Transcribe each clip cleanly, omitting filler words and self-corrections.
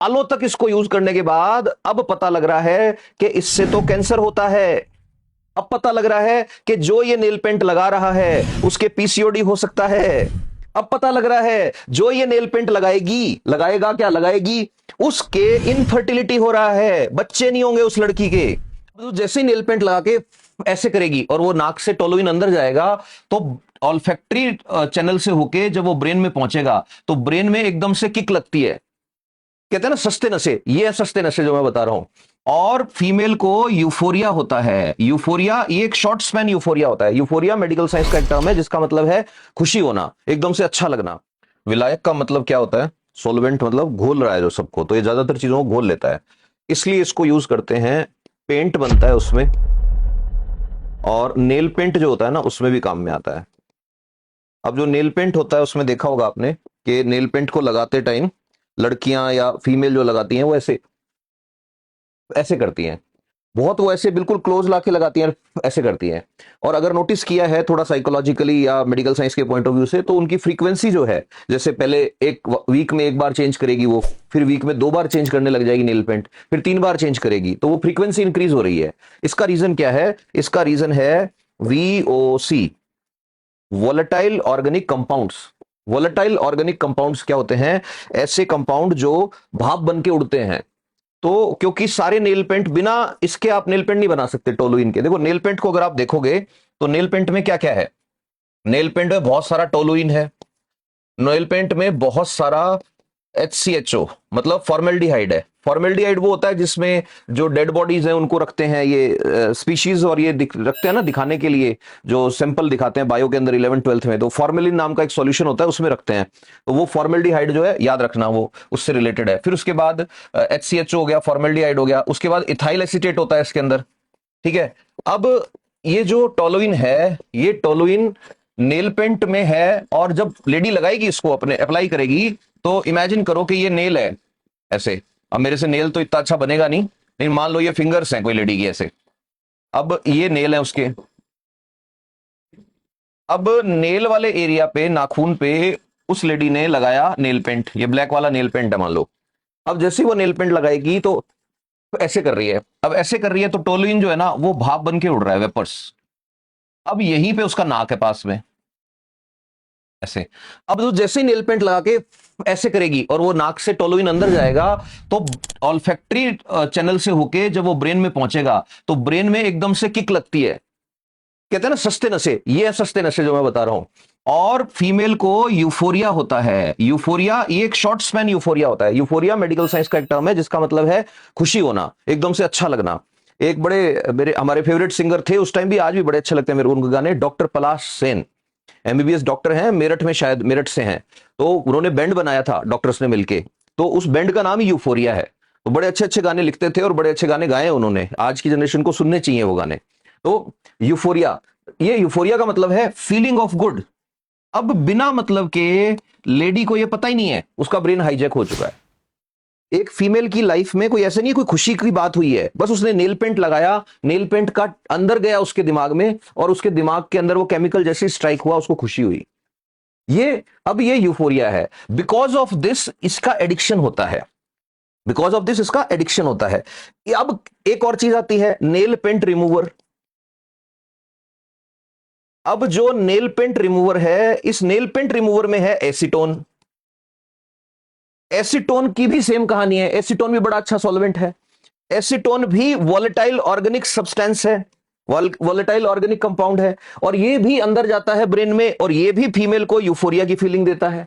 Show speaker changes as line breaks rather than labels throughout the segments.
सालों तक इसको यूज करने के बाद अब पता लग रहा है कि इससे तो कैंसर होता है। अब पता लग रहा है कि जो ये नेल पेंट लगा रहा है उसके पीसीओडी हो सकता है। अब पता लग रहा है जो ये नेल पेंट लगाएगी, लगाएगा क्या लगाएगी, उसके इनफर्टिलिटी हो रहा है, बच्चे नहीं होंगे उस लड़की के। तो जैसे ही नेल पेंट लगा के ऐसे करेगी और वो नाक से टोलुइन अंदर जाएगा तो ऑल्फैक्टरी चैनल से होके जब वो ब्रेन में पहुंचेगा तो ब्रेन में एकदम से किक लगती है। कहते हैं ना सस्ते नशे, ये है सस्ते नशे जो मैं बता रहा हूं। और फीमेल को यूफोरिया होता है। यूफोरिया ये एक शॉर्ट स्पैन यूफोरिया होता है। यूफोरिया मेडिकल साइंस का एक टर्म है जिसका मतलब है खुशी होना, एकदम से अच्छा लगना। विलायक का मतलब क्या होता है? सोलवेंट, मतलब घोल रहा है जो सबको, तो ये ज्यादातर चीजों को घोल लेता है, इसलिए इसको यूज करते हैं। पेंट बनता है उसमें, और नेल पेंट जो होता है ना उसमें भी काम में आता है। अब जो नेल पेंट होता है उसमें देखा होगा आपने कि नेल पेंट को लगाते टाइम लड़कियां या फीमेल जो लगाती हैं वो ऐसे ऐसे करती हैं, बहुत वो ऐसे बिल्कुल क्लोज लाके लगाती हैं, ऐसे करती हैं। और अगर नोटिस किया है थोड़ा साइकोलॉजिकली या मेडिकल साइंस के पॉइंट ऑफ व्यू से, तो उनकी फ्रीक्वेंसी जो है, जैसे पहले एक वीक में एक बार चेंज करेगी वो, फिर वीक में 2 बार चेंज करने लग जाएगी नेल पेंट, फिर 3 बार चेंज करेगी, तो वो फ्रीक्वेंसी इंक्रीज हो रही है। इसका रीजन क्या है? इसका रीजन है VOC, volatile organic compounds. Volatile organic compounds क्या होते हैं? ऐसे कंपाउंड जो भाप बन के उड़ते हैं। तो क्योंकि सारे नेल पेंट, बिना इसके आप नेल पेंट नहीं बना सकते टोलुइन के। देखो नेल पेंट को अगर आप देखोगे तो नेल पेंट में क्या क्या है? नेल पेंट में बहुत सारा टोलुइन है, नेल पेंट में बहुत सारा HCHO मतलब फॉर्मेल्डिहाइड है। फॉर्मेल्डिहाइड वो होता है जिसमें जो डेड बॉडीज हैं उनको रखते हैं ये स्पीशीज, और ये रखते हैं ना दिखाने के लिए, जो सैंपल दिखाते हैं बायो के अंदर 11th-12th में, तो फॉर्मेलिन नाम का एक सॉल्यूशन होता है उसमें रखते हैं। तो वो फॉर्मेल्डिहाइड जो है, याद रखना, वो उससे रिलेटेड है। फिर उसके बाद HCHO हो गया, फॉर्मेल्डिहाइड हो गया, उसके बाद इथाइल एसीटेट होता है इसके अंदर। ठीक है। अब ये जो टोलुइन है, ये टोलुइन नेल पेंट में है, और जब लेडी लगाएगी इसको, अपने अप्लाई करेगी, तो इमेजिन करो कि ये नेल है ऐसे। अब मेरे से नेल तो इतना अच्छा बनेगा नहीं, लेकिन मान लो ये फिंगर्स हैं कोई लेडी की ऐसे। अब ये नेल है उसके। अब नेल वाले एरिया पे, नाखून पे, उस लेडी ने लगाया नेल पेंट, ये ब्लैक वाला नेल पेंट है मान लो। अब जैसे ही वो नेल पेंट लगाएगी तो ऐसे कर रही है। अब ऐसे कर रही है तो टोलुइन जो है ना वो भाप बन के उड़ रहा है, वेपर्स। अब यहीं पे उसका नाक है पास में ऐसे। अब तो जैसे ही नेल पेंट लगा के ऐसे करेगी और वो नाक से टोलुइन अंदर जाएगा तो ऑल्फैक्टरी चैनल से होके जब वो ब्रेन में पहुंचेगा तो ब्रेन में एकदम से किक लगती है। कहते हैं ना सस्ते नशे, ये है सस्ते नशे जो मैं बता रहा हूं। और फीमेल को यूफोरिया होता है। यूफोरिया ये एक शॉर्ट स्पैन यूफोरिया होता है। यूफोरिया मेडिकल साइंस का एक टर्म है जिसका मतलब है खुशी होना, एकदम से अच्छा लगना। एक बड़े मेरे हमारे फेवरेट सिंगर थे उस टाइम भी, आज भी बड़े अच्छे लगते हैं मेरे को उनके गाने, डॉक्टर पलाश सेन। MBBS डॉक्टर हैं, मेरठ में, शायद मेरठ से हैं। तो उन्होंने बैंड बनाया था डॉक्टर्स ने मिलके, तो उस बैंड का नाम ही यूफोरिया है। तो बड़े अच्छे अच्छे गाने लिखते थे और बड़े अच्छे गाने गाए उन्होंने, आज की जनरेशन को सुनने चाहिए वो गाने। तो यूफोरिया, ये यूफोरिया का मतलब है फीलिंग ऑफ गुड। अब बिना मतलब के लेडी को ये पता ही नहीं है उसका ब्रेन हाईजैक हो चुका है। एक फीमेल की लाइफ में कोई ऐसे नहीं, कोई खुशी की बात हुई है, बस उसने नेल पेंट लगाया, नेल पेंट का अंदर गया उसके दिमाग में, और उसके दिमाग के अंदर वो केमिकल जैसे स्ट्राइक हुआ, उसको खुशी हुई। ये अब ये यूफोरिया है। बिकॉज ऑफ दिस इसका एडिक्शन होता है। बिकॉज ऑफ दिस इसका एडिक्शन होता है। अब एक और चीज आती है, नेल पेंट रिमूवर। अब जो नेल पेंट रिमूवर है, इस नेल पेंट रिमूवर में है एसीटोन। एसीटोन की भी सेम कहानी है, एसीटोन भी बड़ा अच्छा सॉल्वेंट है। एसीटोन भी वॉलेटाइल ऑर्गेनिक सब्सटेंस है, वॉलेटाइल ऑर्गेनिक कंपाउंड है, और ये भी अंदर जाता है ब्रेन में, और ये भी फीमेल को यूफोरिया की फीलिंग देता है।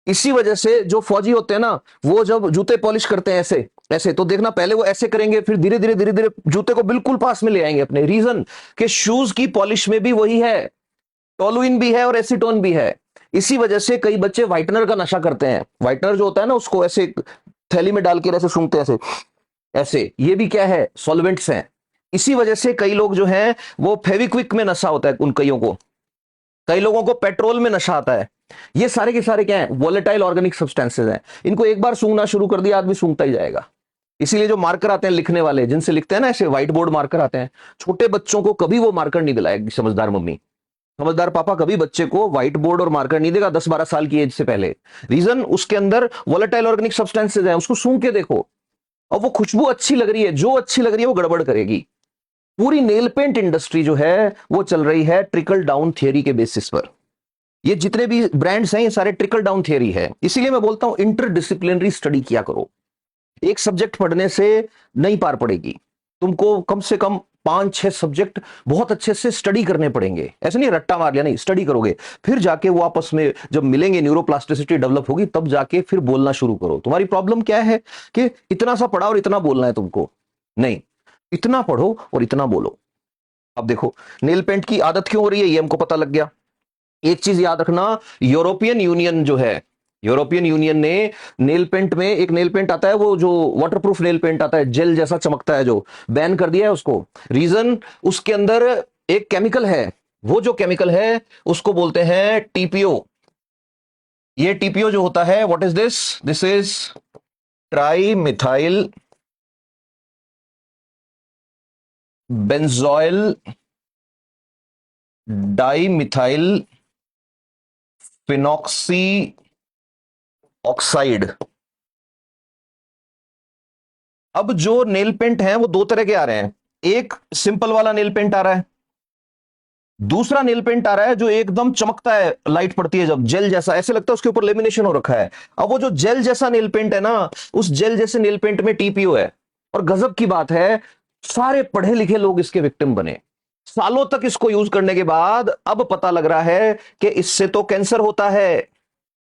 इसी वजह से जो फौजी होते हैं ना, वो जब जूते पॉलिश करते हैं ऐसे ऐसे, तो देखना पहले वो ऐसे करेंगे, फिर धीरे धीरे धीरे धीरे जूते को बिल्कुल पास में ले आएंगे अपने। रीजन कि शूज की पॉलिश में भी वही है, टोलुइन भी है और एसीटोन भी है। इसी वजह से कई बच्चे व्हाइटनर का नशा करते हैं। व्हाइटनर जो होता है ना, उसको ऐसे थैली में डाल के ऐसे सूंघते हैं ऐसे ऐसे, ये भी क्या है? सॉल्वेंट्स हैं। इसी वजह से कई लोग जो हैं वो फेविक्विक में नशा होता है उन कईयों को, कई लोगों को पेट्रोल में नशा आता है। ये सारे के सारे क्या है? वोलेटाइल ऑर्गेनिक सब्सटेंसेस हैं। इनको एक बार सूंघना शुरू कर दिया आदमी सूंघता ही जाएगा। इसीलिए जो मार्कर आते हैं लिखने वाले, जिनसे लिखते हैं ना ऐसे व्हाइट बोर्ड मार्कर आते हैं, छोटे बच्चों को कभी वो मार्कर नहीं दिलाएगी समझदार मम्मी। समझदार पापा कभी बच्चे को व्हाइट बोर्ड और मार्कर नहीं देगा 10-12 साल की एज से पहले। रीजन, उसके अंदर वोलेटाइल ऑर्गेनिक सब्सटेंसेज हैं, उसको सूंघ के देखो, और वो खुशबू अच्छी लग रही है, जो अच्छी लग रही है वो गड़बड़ करेगी। पूरी नेल पेंट इंडस्ट्री जो है वो चल रही है ट्रिकल डाउन थियरी के बेसिस पर। ये जितने भी ब्रांड्स हैं ये सारे ट्रिकल डाउन थियरी है। इसीलिए मैं बोलता हूं इंटरडिसिप्लिनरी स्टडी किया करो। एक सब्जेक्ट पढ़ने से नहीं पार पड़ेगी, तुमको कम से कम 5-6 सब्जेक्ट बहुत अच्छे से स्टडी करने पड़ेंगे। ऐसे नहीं रट्टा मार लिया, नहीं, स्टडी करोगे फिर जाके वो आपस में जब मिलेंगे, न्यूरोप्लास्टिसिटी डेवलप होगी, तब जाके फिर बोलना शुरू करो। तुम्हारी प्रॉब्लम क्या है कि इतना सा पढ़ा और इतना बोलना है तुमको, नहीं, इतना पढ़ो और इतना बोलो। अब देखो नेल पेंट की आदत क्यों हो रही है ये हमको पता लग गया। एक चीज याद रखना, यूरोपियन यूनियन जो है, यूरोपियन यूनियन ने नेल पेंट में, एक नेल पेंट आता है वो जो वाटरप्रूफ नेल पेंट आता है, जेल जैसा चमकता है, जो बैन कर दिया है उसको। रीजन, उसके अंदर एक केमिकल है, वो जो केमिकल है उसको बोलते हैं टीपीओ। ये टीपीओ जो होता है, what is this? This is tri methyl benzoyl di methyl phenoxy oxide. अब जो नेल पेंट है वो दो तरह के आ रहे हैं, एक सिंपल वाला नेल पेंट आ रहा है, दूसरा नेल पेंट आ रहा है जो एकदम चमकता है, लाइट पड़ती है जब, जेल जैसा, ऐसे लगता है उसके ऊपर लेमिनेशन हो रखा है। अब वो जो जेल जैसा नेल पेंट है ना, उस जेल जैसे नेल पेंट में टीपीओ है। और गजब की बात है, सारे पढ़े लिखे लोग इसके विक्टिम बने। सालों तक इसको यूज करने के बाद अब पता लग रहा है कि इससे तो कैंसर होता है।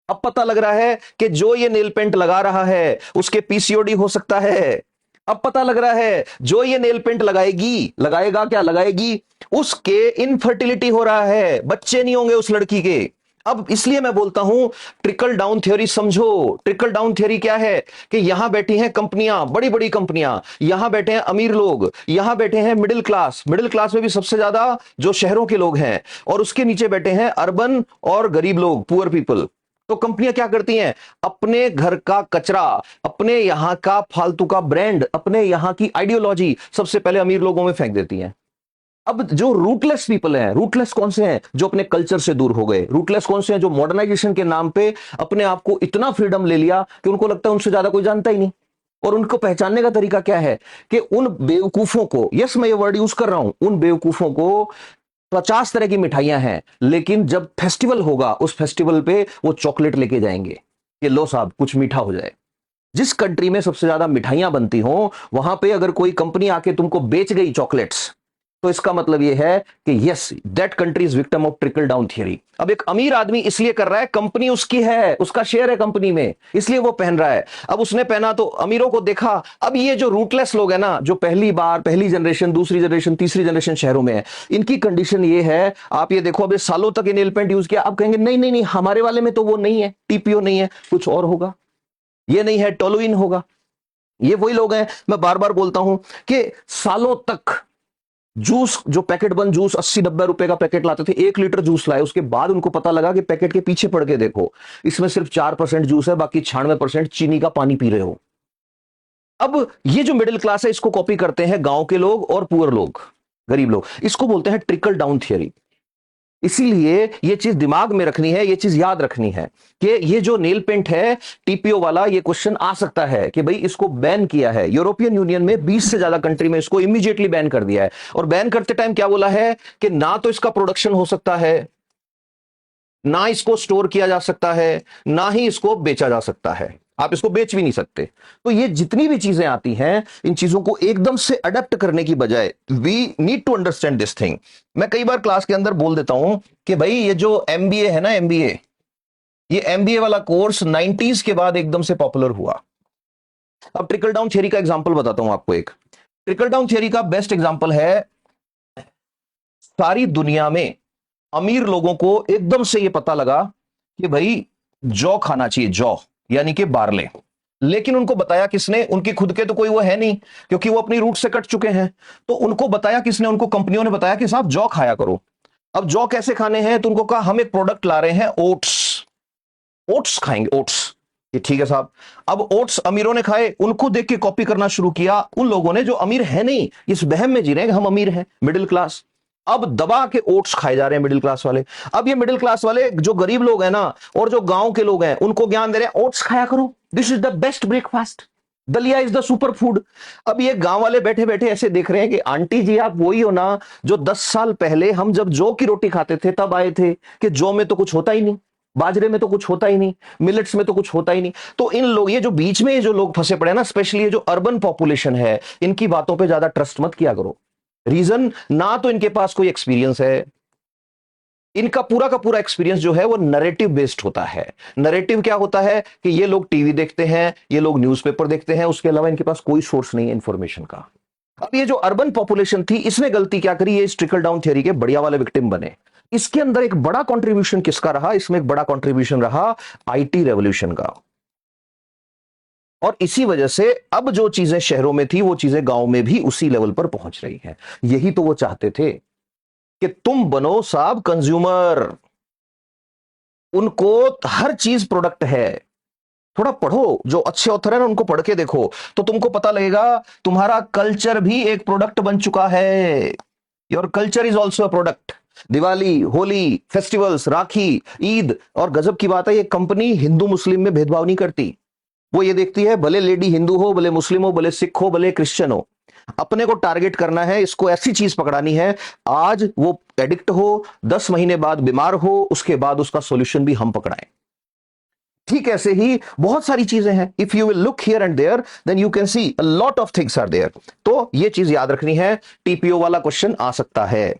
अब पता लग रहा है कि जो ये नेल पेंट लगा रहा है उसके पीसीओडी हो सकता है। अब पता लग रहा है जो ये नेल पेंट लगाएगी, लगाएगा क्या, लगाएगी, उसके इनफर्टिलिटी हो रहा है, बच्चे नहीं होंगे उस लड़की के। अब इसलिए मैं बोलता हूं ट्रिकल डाउन थ्योरी समझो। ट्रिकल डाउन थ्योरी क्या है कि यहां बैठी हैं कंपनियां, बड़ी बड़ी कंपनियां, यहां बैठे हैं अमीर लोग, यहां बैठे हैं मिडिल क्लास, मिडिल क्लास में भी सबसे ज्यादा जो शहरों के लोग हैं, और उसके नीचे बैठे हैं अर्बन और गरीब लोग, पुअर पीपल। तो कंपनियां क्या करती हैं, अपने घर का कचरा, अपने यहां का फालतू का ब्रांड, अपने यहां की आइडियोलॉजी सबसे पहले अमीर लोगों में फेंक देती हैं। अब जो रूटलेस पीपल हैं, रूटलेस कौन से हैं, जो अपने कल्चर से दूर हो गए। रूटलेस कौन से हैं, जो मॉडर्नाइजेशन के नाम पे अपने आप को इतना फ्रीडम ले लिया कि उनको लगता है उनसे ज्यादा कोई जानता ही नहीं। और उनको पहचानने का तरीका क्या है कि उन बेवकूफों को, यस मैं ये वर्ड यूज कर रहा हूं, उन बेवकूफों को 50 तरह की मिठाइयां हैं, लेकिन जब फेस्टिवल होगा उस फेस्टिवल पे वो चॉकलेट लेके जाएंगे कि लो साहब कुछ मीठा हो जाए। जिस कंट्री में सबसे ज्यादा मिठाइयां बनती हो, वहां पे अगर कोई कंपनी आके तुमको बेच गई चॉकलेट्स, तो इसका मतलब यह है कि yes that country is victim of trickle down theory. अब एक अमीर आदमी इसलिए कर रहा है, कंपनी उसकी है, उसका शेयर है कंपनी में, इसलिए वो पहन रहा है। अब उसने पहना तो अमीरों को देखा। अब ये जो रूटलेस लोग हैं ना, जो पहली बार, पहली जनरेशन, दूसरी जनरेशन, तीसरी जनरेशन शहरों में है, इनकी कंडीशन ये है, आप ये देखो, अब सालों तक ये नेल पेंट यूज किया, अब कहेंगे नहीं नहीं नहीं, हमारे वाले में तो वो नहीं है, टीपीओ नहीं है, कुछ और होगा, ये नहीं है, टोलुइन होगा। ये वही लोग हैं, मैं बार बार बोलता हूं कि सालों तक जूस, जो पैकेट बंद जूस 80-90 रुपए का पैकेट लाते थे, 1 लीटर जूस लाए, उसके बाद उनको पता लगा कि पैकेट के पीछे पढ़ के देखो, इसमें सिर्फ 4% जूस है, बाकी 96% चीनी का पानी पी रहे हो। अब ये जो मिडिल क्लास है इसको कॉपी करते हैं गांव के लोग और पुअर लोग, गरीब लोग। इसको बोलते हैं ट्रिकल डाउन थियरी। इसीलिए ये चीज दिमाग में रखनी है, ये चीज याद रखनी है कि ये जो नेल पेंट है टीपीओ वाला, ये क्वेश्चन आ सकता है कि भाई इसको बैन किया है यूरोपियन यूनियन में, 20 से ज्यादा कंट्री में इसको इमीडिएटली बैन कर दिया है। और बैन करते टाइम क्या बोला है कि ना तो इसका प्रोडक्शन हो सकता है, ना इसको स्टोर किया जा सकता है, ना ही इसको बेचा जा सकता है, आप इसको बेच भी नहीं सकते। तो ये जितनी भी चीजें आती हैं, इन चीजों को एकदम से अडेप्ट करने की बजाय we need to understand this thing. मैं कई बार क्लास के अंदर बोल देता हूं कि भाई ये जो एमबीए है ना, एमबीए, ये एमबीए वाला कोर्स 90s के बाद एकदम से पॉपुलर हुआ। अब ट्रिकल डाउन थियरी का एग्जांपल बताता हूं आपको। एक ट्रिकल डाउन थियरी का बेस्ट एग्जांपल है, सारी दुनिया में अमीर लोगों को एकदम से ये पता लगा कि भाई जौ खाना चाहिए, जौ यानी कि बार्ले। लेकिन उनको बताया किसने, उनकी खुद के तो कोई वो है नहीं, क्योंकि वो अपनी रूट से कट चुके हैं। तो उनको बताया किसने, उनको कंपनियों ने बताया कि साहब जौ खाया करो। अब जौ कैसे खाने हैं, तो उनको कहा हम एक प्रोडक्ट ला रहे हैं, ओट्स, ओट्स खाएंगे, ओट्स। ये ठीक है साहब। अब ओट्स अमीरों ने खाए, उनको देख के कॉपी करना शुरू किया उन लोगों ने जो अमीर है नहीं, इस वहम में जी रहे हैं कि हम अमीर हैं, मिडिल क्लास। अब दबा के ओट्स खाए जा रहे हैं मिडिल क्लास वाले। अब ये मिडिल क्लास वाले जो गरीब लोग हैं ना, और जो गांव के लोग हैं, उनको ज्ञान दे रहे हैं ओट्स खाया करो, this is the best breakfast, दलिया इज द सुपर फूड। अब ये गांव वाले बैठे बैठे ऐसे देख रहे हैं कि आंटी जी आप वही हो ना जो 10 साल पहले हम जब जौ की रोटी खाते थे तब आए थे, कि जौ में तो कुछ होता ही नहीं, बाजरे में तो कुछ होता ही नहीं, मिलेट्स में तो कुछ होता ही नहीं। तो इन लोग, ये जो बीच में जो लोग फंसे पड़े हैं ना, स्पेशली ये जो अर्बन पॉपुलेशन है, इनकी बातों पे ज्यादा ट्रस्ट मत किया करो। रीजन, ना तो इनके पास कोई एक्सपीरियंस है, इनका पूरा का पूरा एक्सपीरियंस जो है वो नैरेटिव बेस्ड होता है। नैरेटिव क्या होता है कि ये लोग टीवी देखते हैं, ये लोग न्यूज़पेपर देखते हैं, उसके अलावा इनके पास कोई सोर्स नहीं है इंफॉर्मेशन का। अब ये जो अर्बन पॉपुलेशन थी, इसने गलती क्या करी, ये ट्रिकल डाउन थ्योरी के बढ़िया वाले विक्टिम बने। इसके अंदर एक बड़ा कंट्रीब्यूशन किसका रहा, इसमें एक बड़ा कंट्रीब्यूशन रहा आईटी रेवोल्यूशन का। और इसी वजह से अब जो चीजें शहरों में थी वो चीजें गांव में भी उसी लेवल पर पहुंच रही हैं। यही तो वो चाहते थे कि तुम बनो साहब कंज्यूमर, उनको हर चीज प्रोडक्ट है। थोड़ा पढ़ो, जो अच्छे ऑथर है ना उनको पढ़ के देखो तो तुमको पता लगेगा तुम्हारा कल्चर भी एक प्रोडक्ट बन चुका है। Your culture is also a product. Diwali, Holi, festivals, Rakhi, Eid, और गजब की बात है ये कंपनी हिंदू मुस्लिम में भेदभाव नहीं करती। वो ये देखती है भले लेडी हिंदू हो, भले मुस्लिम हो, भले सिख हो, भले क्रिश्चियन हो, अपने को टारगेट करना है, इसको ऐसी चीज पकड़ानी है, आज वो एडिक्ट हो, 10 महीने बाद बीमार हो, उसके बाद उसका सॉल्यूशन भी हम पकड़ाएं। ठीक ऐसे ही बहुत सारी चीजें हैं। If you will look here and there then you can see a lot of things are there. तो ये चीज याद रखनी है, टीपीओ वाला क्वेश्चन आ सकता है।